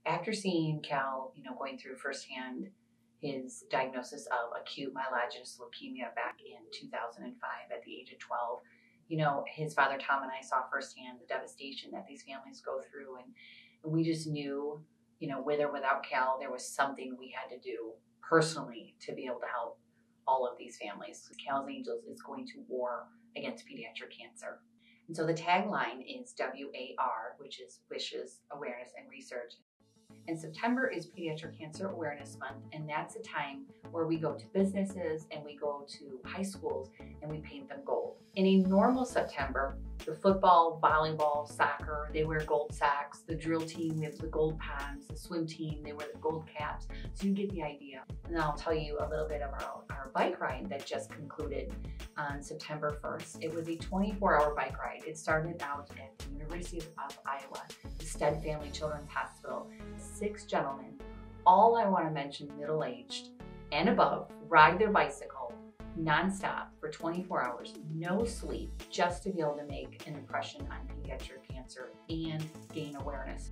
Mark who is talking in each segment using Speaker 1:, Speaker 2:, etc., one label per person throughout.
Speaker 1: After seeing Cal, going through firsthand his diagnosis of acute myelogenous leukemia back in 2005 at the age of 12, his father Tom and I saw firsthand the devastation that these families go through. And we just knew, with or without Cal, there was something we had to do personally to be able to help all of these families. Cal's Angels is going to war against pediatric cancer. And so the tagline is WAR, which is Wishes, Awareness, and Research. And September is Pediatric Cancer Awareness Month, and that's a time where we go to businesses and we go to high schools and we paint them gold. In a normal September, the football, volleyball, soccer, they wear gold socks. The drill team, we have the gold pants. The swim team, they wear the gold caps. So you get the idea. And then I'll tell you a little bit about our bike ride that just concluded on September 1st. It was a 24-hour bike ride. It started out at the University of Iowa, the Stead Family Children's Hospital. 6 gentlemen, all I want to mention middle-aged and above, ride their bicycle nonstop for 24 hours, no sleep, just to be able to make an impression on pediatric cancer and gain awareness.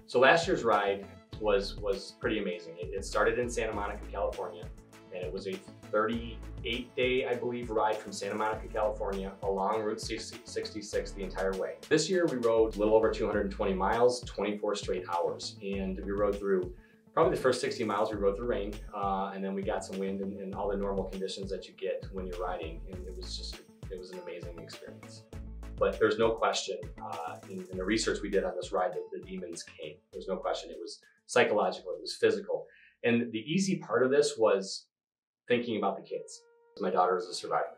Speaker 2: So last year's ride was pretty amazing. It started in Santa Monica, California, and it was a 38-day, I believe, ride from Santa Monica, California along Route 66 the entire way. This year we rode a little over 220 miles, 24 straight hours, and we rode through probably the first 60 miles we rode through rain, and then we got some wind and all the normal conditions that you get when you're riding, and it was an amazing experience. But there's no question, in the research we did on this ride, that the demons came. There's no question. It was psychological, it was physical. And the easy part of this was thinking about the kids. My daughter is a survivor.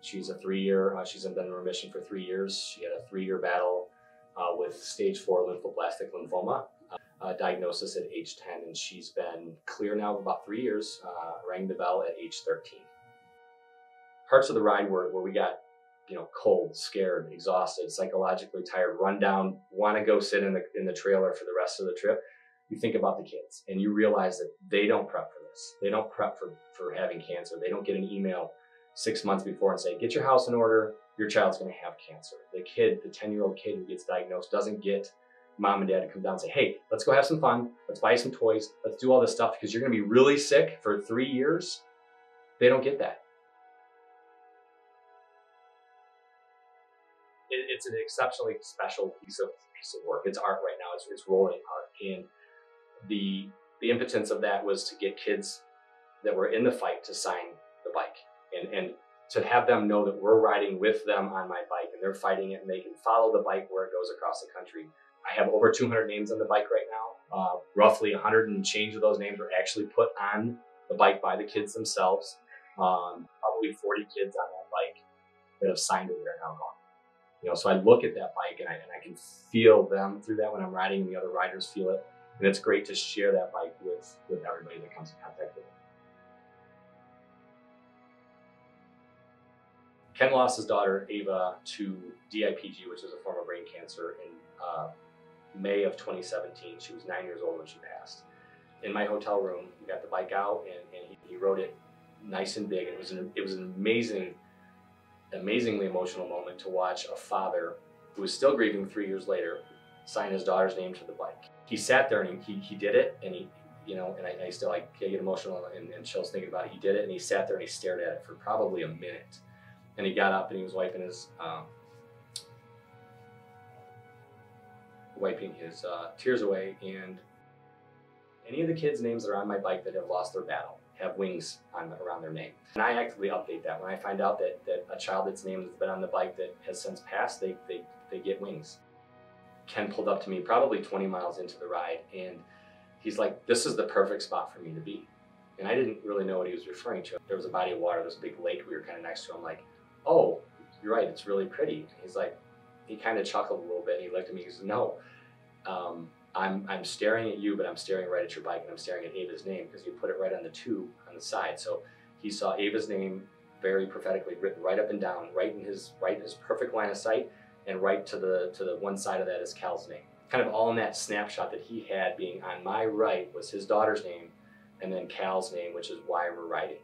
Speaker 2: She's a 3-year, she's been in remission for 3 years. She had a 3-year battle with stage 4 lymphoblastic lymphoma, diagnosis at age 10, and she's been clear now of about 3 years, rang the bell at age 13. Parts of the ride where we got cold, scared, exhausted, psychologically tired, run down, want to go sit in the trailer for the rest of the trip. You think about the kids and you realize that they don't prep for this. They don't prep for having cancer. They don't get an email 6 months before and say, get your house in order, your child's going to have cancer. The 10-year-old kid who gets diagnosed doesn't get mom and dad to come down and say, hey, let's go have some fun. Let's buy some toys. Let's do all this stuff because you're going to be really sick for 3 years. They don't get that. It's an exceptionally special piece of work. It's art right now. It's rolling art. And the impotence of that was to get kids that were in the fight to sign the bike and to have them know that we're riding with them on my bike and they're fighting it and they can follow the bike where it goes across the country. I have over 200 names on the bike right now. Roughly 100 and change of those names were actually put on the bike by the kids themselves. Probably 40 kids on that bike that have signed it that are now gone. So I look at that bike and I can feel them through that when I'm riding, and the other riders feel it. And it's great to share that bike with everybody that comes in contact with it. Ken lost his daughter, Ava, to DIPG, which is a form of brain cancer, in May of 2017. She was 9 years old when she passed. In my hotel room, we got the bike out and he rode it nice and big. And it was an amazingly emotional moment to watch a father who was still grieving 3 years later sign his daughter's name to the bike. He sat there and he did it, and and I still get emotional and chills thinking about it. He did it and he sat there and he stared at it for probably a minute. And he got up and he was wiping his tears away. And any of the kids' names that are on my bike that have lost their battle have wings around their name. And I actively update that. When I find out that a child that's named that's been on the bike that has since passed, they get wings. Ken pulled up to me probably 20 miles into the ride and he's like, this is the perfect spot for me to be. And I didn't really know what he was referring to. There was a body of water, this big lake we were kind of next to. I'm like, oh, you're right, it's really pretty. He's like, he kind of chuckled a little bit and he looked at me and he said, no, I'm staring at you, but I'm staring right at your bike and I'm staring at Ava's name because you put it right on the tube on the side. So he saw Ava's name very prophetically written right up and down, right in his perfect line of sight, and right to the one side of that is Cal's name. Kind of all in that snapshot that he had being on my right was his daughter's name and then Cal's name, which is why we're riding.